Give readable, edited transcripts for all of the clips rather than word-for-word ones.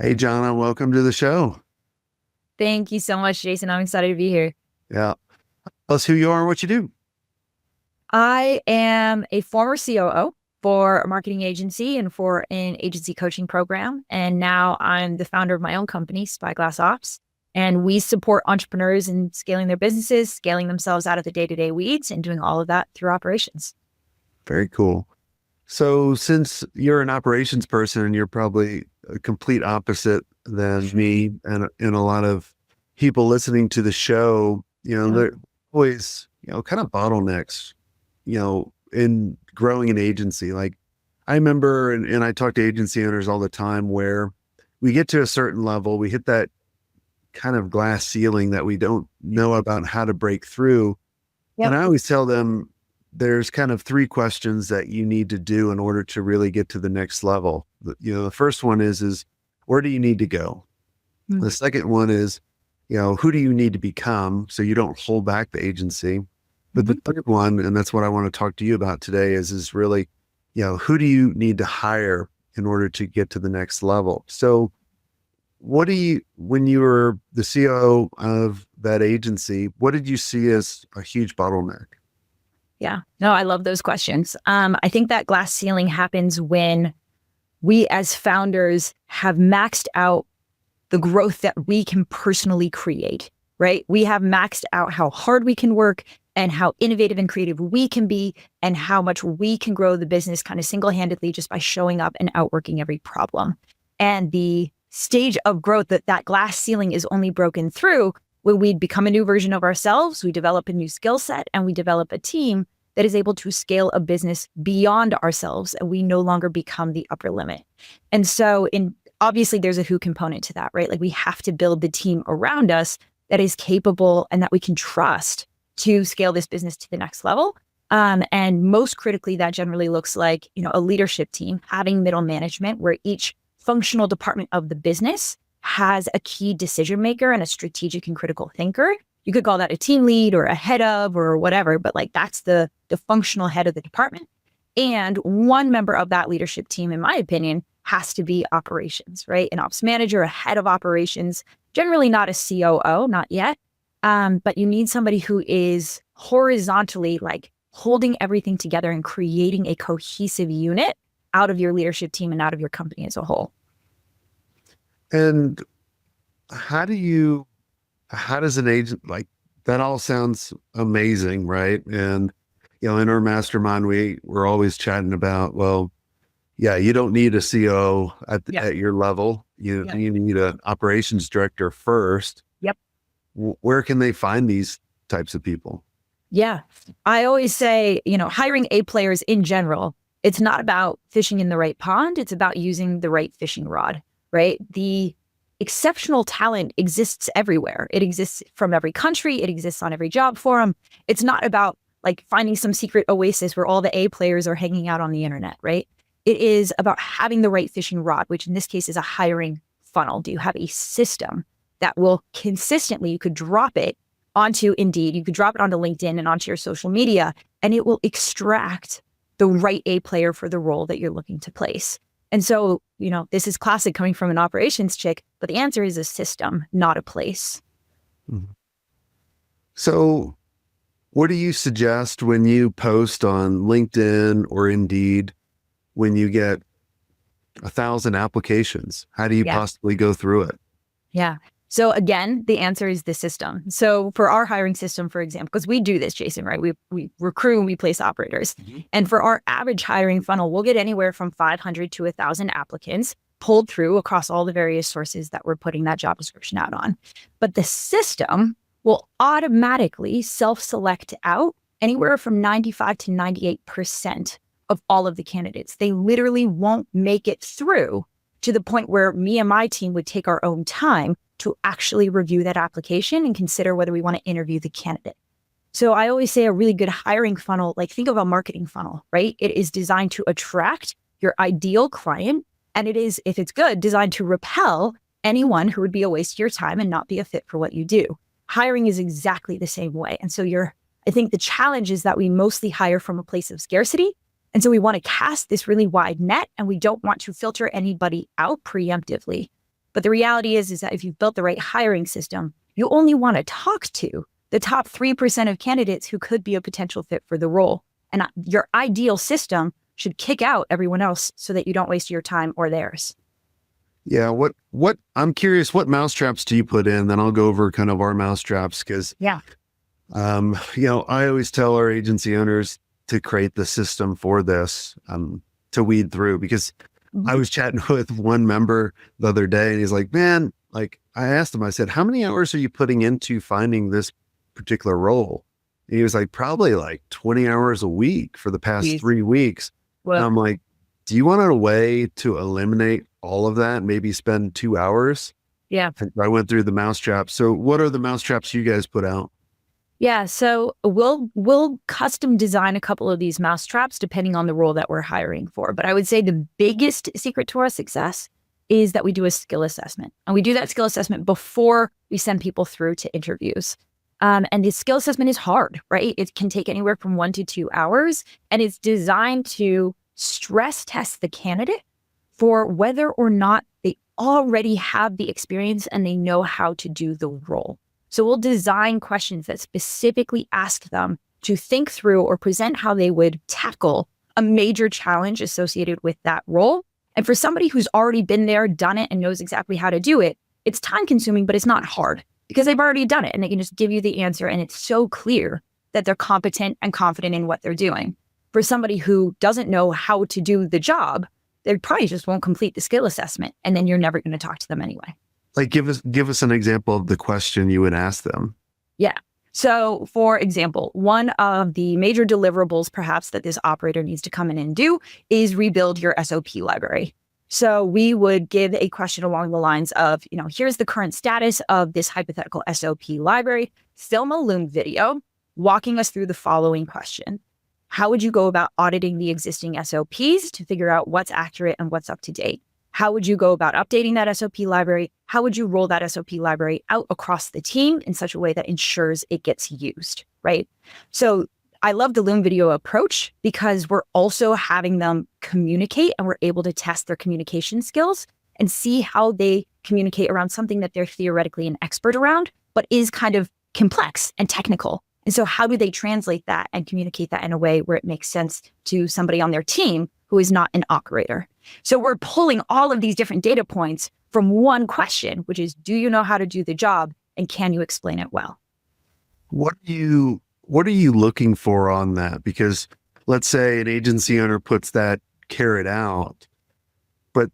Hey, Jonna, welcome to the show. Thank you so much, Jason. I'm excited to be here. Yeah. Tell us who you are and what you do. I am a former COO for a marketing agency and for an agency coaching program. And now I'm the founder of my own company, Spyglass Ops. And we support entrepreneurs in scaling their businesses, scaling themselves out of the day-to-day weeds, and doing all of that through operations. Very cool. So, since you're an operations person and you're probably a complete opposite than me and a lot of people listening to the show, Yeah. they're always, kind of bottlenecks, in growing an agency. Like I remember, and I talk to agency owners all the time where we get to a certain level, we hit that kind of glass ceiling that we don't know about how to break through. And Yep. I always tell them there's kind of three questions that you need to do in order to really get to the next level. The first one is where do you need to go? Mm. The second one is, who do you need to become so you don't hold back the agency? But the Mhm. third one, and that's what I want to talk to you about today, is really, who do you need to hire in order to get to the next level? So when you were the CEO of that agency, what did you see as a huge bottleneck? Yeah. No, I love those questions. I think that glass ceiling happens when we as founders have maxed out the growth that we can personally create, right? We have maxed out how hard we can work and how innovative and creative we can be and how much we can grow the business kind of single-handedly just by showing up and outworking every problem. And the stage of growth that glass ceiling is only broken through when we become a new version of ourselves, we develop a new skill set, and we develop a team that is able to scale a business beyond ourselves, and we no longer become the upper limit. And so in obviously there's a who component to that, right? Like we have to build the team around us that is capable and that we can trust to scale this business to the next level. And most critically, that generally looks like, a leadership team, having middle management where each functional department of the business has a key decision maker and a strategic and critical thinker. You could call that a team lead or a head of or whatever, but like that's the functional head of the department. And one member of that leadership team, in my opinion, has to be operations, right? An ops manager, a head of operations, generally not a COO, not yet. But you need somebody who is horizontally like holding everything together and creating a cohesive unit out of your leadership team and out of your company as a whole. And how do you, how does an agent like that all sounds amazing, right? And, in our mastermind, we're always chatting about, well, yeah, you don't need a CO Yeah. at your level. Yeah. You need an operations director first. Yep. Where can they find these types of people? Yeah. I always say, hiring A players in general, it's not about fishing in the right pond. It's about using the right fishing rod, right? The exceptional talent exists everywhere. It exists from every country. It exists on every job forum. It's not about like finding some secret oasis where all the A players are hanging out on the internet, right? It is about having the right fishing rod, which in this case is a hiring funnel. Do you have a system that will consistently, you could drop it onto Indeed, you could drop it onto LinkedIn and onto your social media, and it will extract the right A player for the role that you're looking to place. And so, this is classic coming from an operations chick, but the answer is a system, not a place. Mhm. So, what do you suggest when you post on LinkedIn or Indeed when you get 1,000 applications? How do you Yeah. possibly go through it? Yeah. So again, the answer is the system. So for our hiring system, for example, because we do this, Jason, right? We recruit and we place operators. Mhm. And for our average hiring funnel, we'll get anywhere from 500 to 1,000 applicants pulled through across all the various sources that we're putting that job description out on. But the system will automatically self-select out anywhere from 95 to 98% of all of the candidates. They literally won't make it through to the point where me and my team would take our own time to actually review that application and consider whether we want to interview the candidate. So I always say a really good hiring funnel, like think of a marketing funnel, right? It is designed to attract your ideal client. And it is, if it's good, designed to repel anyone who would be a waste of your time and not be a fit for what you do. Hiring is exactly the same way. And so I think the challenge is that we mostly hire from a place of scarcity. And so we want to cast this really wide net and we don't want to filter anybody out preemptively. But the reality is that if you've built the right hiring system, you only want to talk to the top 3% of candidates who could be a potential fit for the role. And your ideal system should kick out everyone else so that you don't waste your time or theirs. Yeah. What I'm curious, what mousetraps do you put in? Then I'll go over kind of our mousetraps because, Yeah. I always tell our agency owners to create the system for this, to weed through, because I was chatting with one member the other day and he's like, man, like I asked him, I said, how many hours are you putting into finding this particular role? And he was like, probably like 20 hours a week for the past Jeez. 3 weeks. And Well, I'm like, do you want a way to eliminate all of that? Maybe spend 2 hours? yeah. I went through the mousetraps. So what are the mousetraps you guys put out? Yeah, so we'll custom design a couple of these mousetraps depending on the role that we're hiring for. But I would say the biggest secret to our success is that we do a skill assessment. And we do that skill assessment before we send people through to interviews. And the skill assessment is hard, right? It can take anywhere from 1 to 2 hours. And it's designed to stress test the candidate for whether or not they already have the experience and they know how to do the role. So we'll design questions that specifically ask them to think through or present how they would tackle a major challenge associated with that role. And for somebody who's already been there, done it, and knows exactly how to do it, it's time consuming, but it's not hard because they've already done it and they can just give you the answer. And it's so clear that they're competent and confident in what they're doing. For somebody who doesn't know how to do the job, they probably just won't complete the skill assessment. And then you're never going to talk to them anyway. Like give us an example of the question you would ask them. Yeah. So for example, one of the major deliverables perhaps that this operator needs to come in and do is rebuild your SOP library. So we would give a question along the lines of, here's the current status of this hypothetical SOP library. Film a Loom video walking us through the following question. How would you go about auditing the existing SOPs to figure out what's accurate and what's up to date? How would you go about updating that SOP library? How would you roll that SOP library out across the team in such a way that ensures it gets used, right? So I love the Loom video approach because we're also having them communicate and we're able to test their communication skills and see how they communicate around something that they're theoretically an expert around, but is kind of complex and technical. And so how do they translate that and communicate that in a way where it makes sense to somebody on their team who is not an operator? So we're pulling all of these different data points from one question, which is, do you know how to do the job? And can you explain it well? What are you looking for on that? Because let's say an agency owner puts that carrot out, but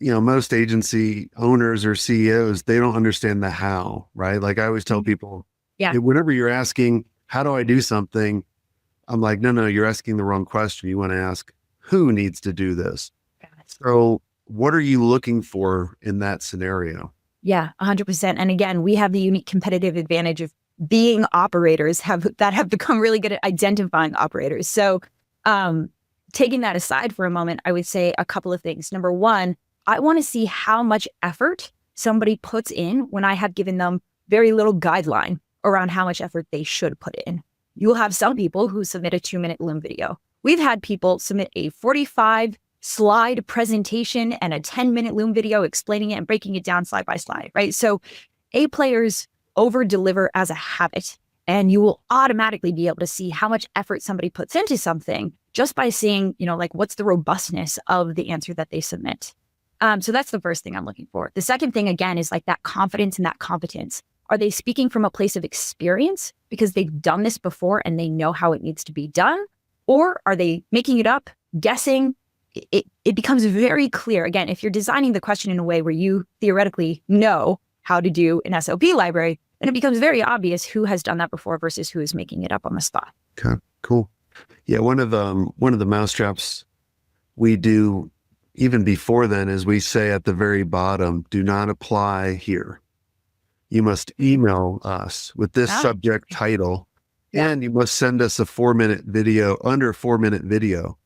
most agency owners or CEOs, they don't understand the how, right? Like I always tell people, whenever you're asking, how do I do something? I'm like, no, you're asking the wrong question. You want to ask, who needs to do this? So what are you looking for in that scenario? Yeah, 100%. And again, we have the unique competitive advantage of being operators that have become really good at identifying operators. So taking that aside for a moment, I would say a couple of things. Number one, I want to see how much effort somebody puts in when I have given them very little guideline around how much effort they should put in. You'll have some people who submit a 2-minute Loom video. We've had people submit a 45-slide presentation and a 10-minute Loom video explaining it and breaking it down slide by slide, right? So A players over-deliver as a habit, and you will automatically be able to see how much effort somebody puts into something just by seeing, what's the robustness of the answer that they submit. So that's the first thing I'm looking for. The second thing, again, is like that confidence and that competence. Are they speaking from a place of experience because they've done this before and they know how it needs to be done? Or are they making it up, guessing? It becomes very clear. Again, if you're designing the question in a way where you theoretically know how to do an SOP library, then it becomes very obvious who has done that before versus who is making it up on the spot. Okay, cool. Yeah, one of the mousetraps we do even before then is we say at the very bottom, do not apply here. You must email us with this subject title, and you must send us a 4-minute video, under 4-minute video.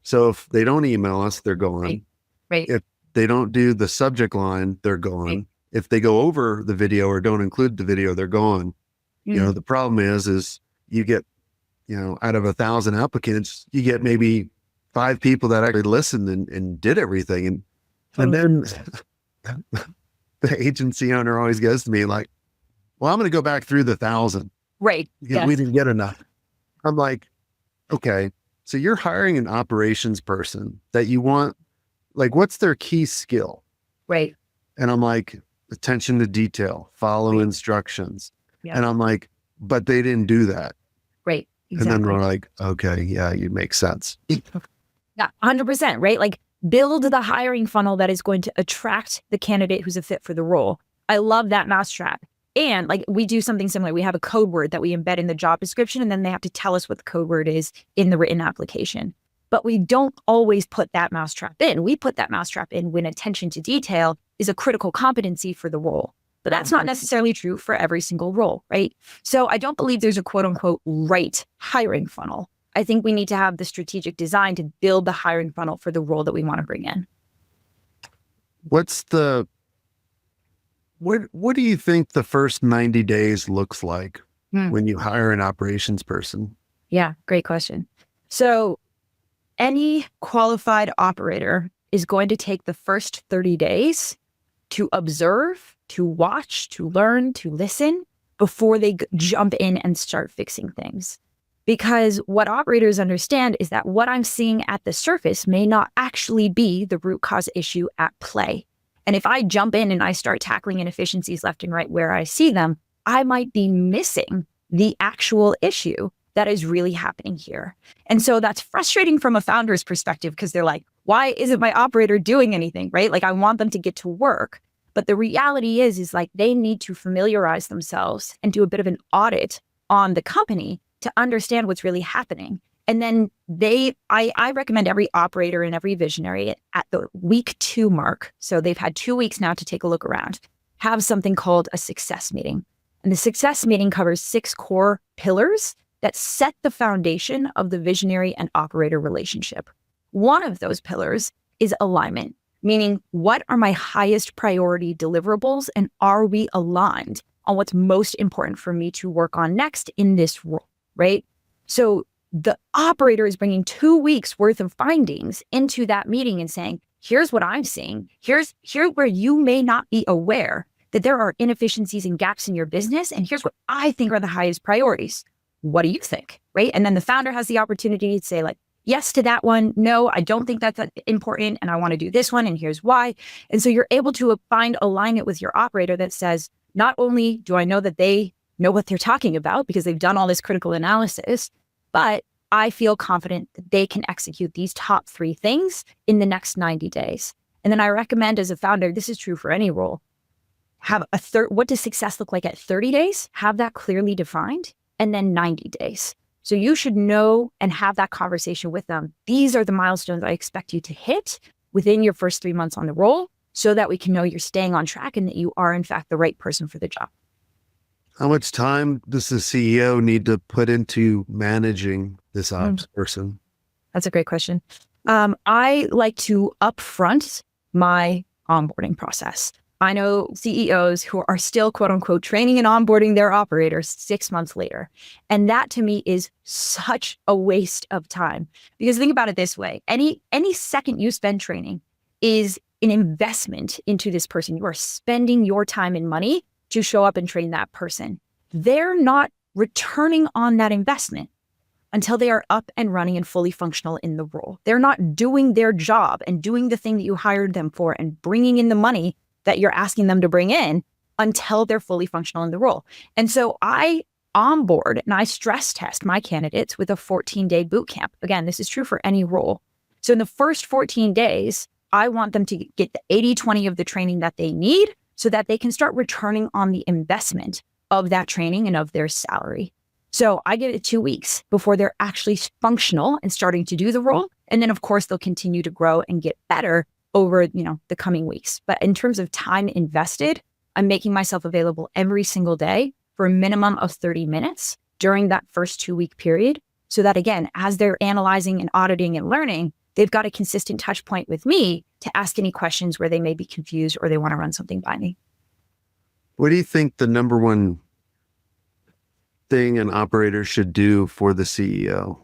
So if they don't email us, they're gone. Right. If they don't do the subject line, they're gone. Right. If they go over the video or don't include the video, they're gone. Mm-hmm. The problem is you get, out of 1,000 applicants, you get maybe 5 people that actually listened and did everything. And then the agency owner always goes to me like, well, I'm going to go back through the 1,000 Right. because we didn't get enough. I'm like, okay, so you're hiring an operations person that you want, like, what's their key skill? Right. And I'm like, attention to detail, follow Right. instructions. Yeah. And I'm like, but they didn't do that. Right. And then Exactly. we're like, okay, yeah, you make sense. Yeah, 100%, right? Like build the hiring funnel that is going to attract the candidate who's a fit for the role. I love that mousetrap. And like we do something similar. We have a code word that we embed in the job description, and then they have to tell us what the code word is in the written application. But we don't always put that mousetrap in. We put that mousetrap in when attention to detail is a critical competency for the role. But that's not necessarily true for every single role, right? So I don't believe there's a quote unquote right hiring funnel. I think we need to have the strategic design to build the hiring funnel for the role that we want to bring in. What's the, what do you think the first 90 days looks like when you hire an operations person? Yeah, great question. So any qualified operator is going to take the first 30 days to observe, to watch, to learn, to listen before they jump in and start fixing things. Because what operators understand is that what I'm seeing at the surface may not actually be the root cause issue at play. And if I jump in and I start tackling inefficiencies left and right where I see them, I might be missing the actual issue that is really happening here. And so that's frustrating from a founder's perspective because they're like, why isn't my operator doing anything, right? Like I want them to get to work. But the reality is like they need to familiarize themselves and do a bit of an audit on the company to understand what's really happening. And then I recommend every operator and every visionary at the week 2 mark. So they've had 2 weeks now to take a look around, have something called a success meeting. And the success meeting covers 6 core pillars that set the foundation of the visionary and operator relationship. One of those pillars is alignment, meaning what are my highest priority deliverables and are we aligned on what's most important for me to work on next in this role, right? So the operator is bringing 2 weeks worth of findings into that meeting and saying, here's what I'm seeing. Here's where you may not be aware that there are inefficiencies and gaps in your business. And here's what I think are the highest priorities. What do you think, right? And then the founder has the opportunity to say like, yes to that one. No, I don't think that's important. And I want to do this one. And here's why. And so you're able to find alignment with your operator that says, not only do I know that they know what they're talking about because they've done all this critical analysis, but I feel confident that they can execute these top 3 things in the next 90 days. And then I recommend as a founder, this is true for any role, have what does success look like at 30 days? Have that clearly defined. And then 90 days. So you should know and have that conversation with them. These are the milestones I expect you to hit within your first 3 months on the role so that we can know you're staying on track and that you are in fact the right person for the job. How much time does the CEO need to put into managing this ops person? That's a great question. I like to upfront my onboarding process. I know CEOs who are still, quote unquote, training and onboarding their operators 6 months later. And that to me is such a waste of time. Because think about it this way, any second you spend training is an investment into this person. You are spending your time and money to show up and train that person. They're not returning on that investment until they are up and running and fully functional in the role. They're not doing their job and doing the thing that you hired them for and bringing in the money that you're asking them to bring in until they're fully functional in the role. And so I onboard and I stress test my candidates with a 14-day boot camp. Again, this is true for any role. So in the first 14 days, I want them to get the 80-20 of the training that they need so that they can start returning on the investment of that training and of their salary. So I give it 2 weeks before they're actually functional and starting to do the role. And then of course, they'll continue to grow and get better over, the coming weeks. But in terms of time invested, I'm making myself available every single day for a minimum of 30 minutes during that first 2-week period. So that again, as they're analyzing and auditing and learning, they've got a consistent touch point with me to ask any questions where they may be confused or they want to run something by me. What do you think the number one thing an operator should do for the CEO?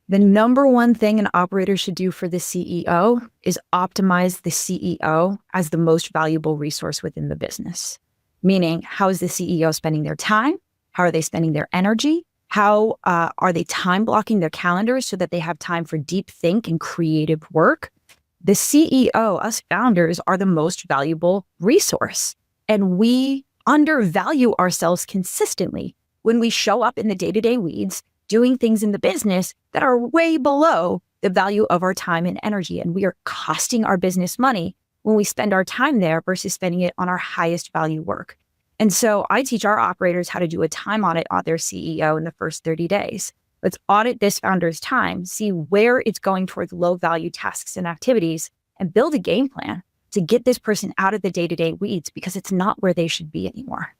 The number one thing an operator should do for the CEO is optimize the CEO as the most valuable resource within the business. Meaning, how is the CEO spending their time? How are they spending their energy? How are they time blocking their calendars so that they have time for deep think and creative work? The CEO, us founders, are the most valuable resource. And we undervalue ourselves consistently when we show up in the day-to-day weeds doing things in the business that are way below the value of our time and energy. And we are costing our business money when we spend our time there versus spending it on our highest value work. And so I teach our operators how to do a time audit on their CEO in the first 30 days. Let's audit this founder's time, see where it's going towards low value tasks and activities, and build a game plan to get this person out of the day-to-day weeds because it's not where they should be anymore.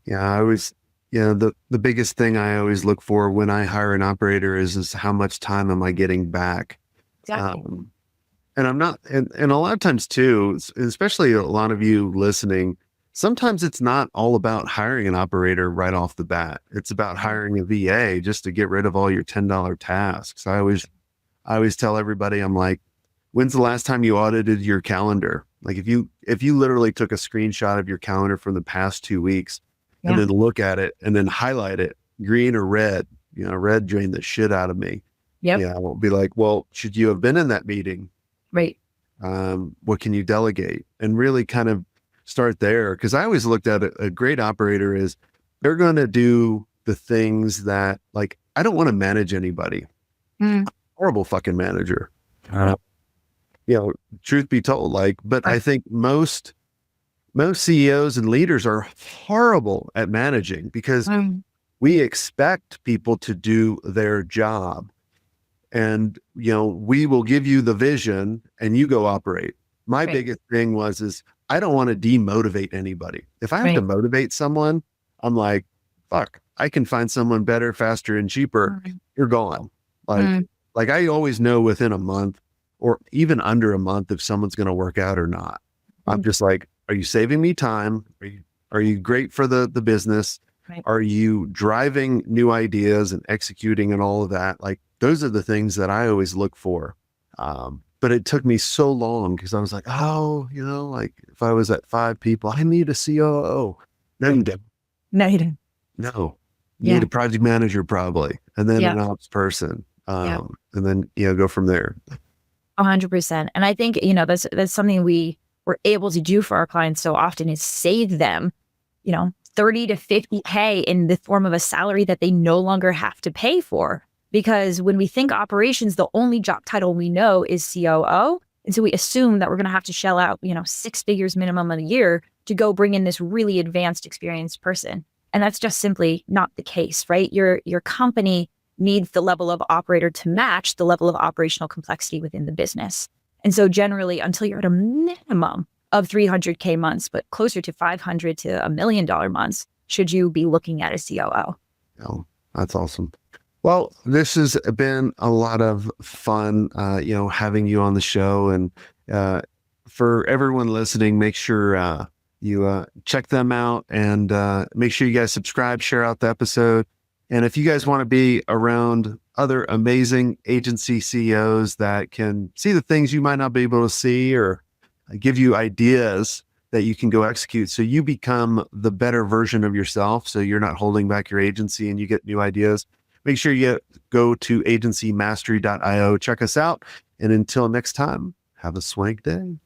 The biggest thing I always look for when I hire an operator is how much time am I getting back? Exactly. And I'm not, and a lot of times too, especially a lot of you listening, sometimes it's not all about hiring an operator right off the bat. It's about hiring a VA just to get rid of all your $10 tasks. I always tell everybody, I'm like, when's the last time you audited your calendar? Like if you literally took a screenshot of your calendar from the past 2 weeks and then look at it and then highlight it, green or red, red drained the shit out of me. Yep. Yeah. I'll be like, well, should you have been in that meeting? Right. What can you delegate? And really kind of start there. Cause I always looked at a great operator is they're going to do the things that, like, I don't want to manage anybody. Horrible fucking manager. Truth be told, but I think most CEOs and leaders are horrible at managing because we expect people to do their job. And, we will give you the vision and you go operate. My biggest thing is I don't want to demotivate anybody. If I have to motivate someone, I'm like, fuck, I can find someone better, faster, and cheaper. You're gone. Like I always know within a month or even under a month if someone's going to work out or not. I'm just like, are you saving me time? Are you great for the business? Are you driving new ideas and executing and all of that? Like those are the things that I always look for. But it took me so long because I was like, if I was at 5 people, I need a COO. No, you don't. No, you don't. No, you need a project manager probably, and then an ops person, and then go from there. 100%. And I think that's something we're able to do for our clients so often is save them, 30 to 50K in the form of a salary that they no longer have to pay for. Because when we think operations, the only job title we know is COO. And so we assume that we're going to have to shell out, 6 figures minimum a year to go bring in this really advanced, experienced person. And that's just simply not the case, right? Your company needs the level of operator to match the level of operational complexity within the business. And so generally, until you're at a minimum of 300K months, but closer to 500 to $1 million months, should you be looking at a COO? Oh, that's awesome. Well, this has been a lot of fun, having you on the show. And for everyone listening, make sure you check them out and make sure you guys subscribe, share out the episode. And if you guys want to be around other amazing agency CEOs that can see the things you might not be able to see or give you ideas that you can go execute so you become the better version of yourself, so you're not holding back your agency and you get new ideas, make sure you go to agencymastery.io, check us out. And until next time, have a swank day.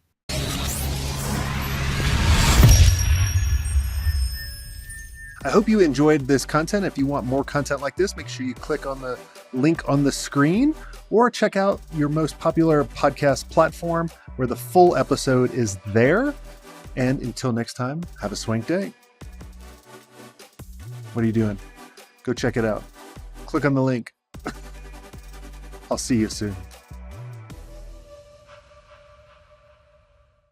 I hope you enjoyed this content. If you want more content like this, make sure you click on the link on the screen or check out your most popular podcast platform where the full episode is there. And until next time, have a swank day. What are you doing? Go check it out. Click on the link. I'll see you soon.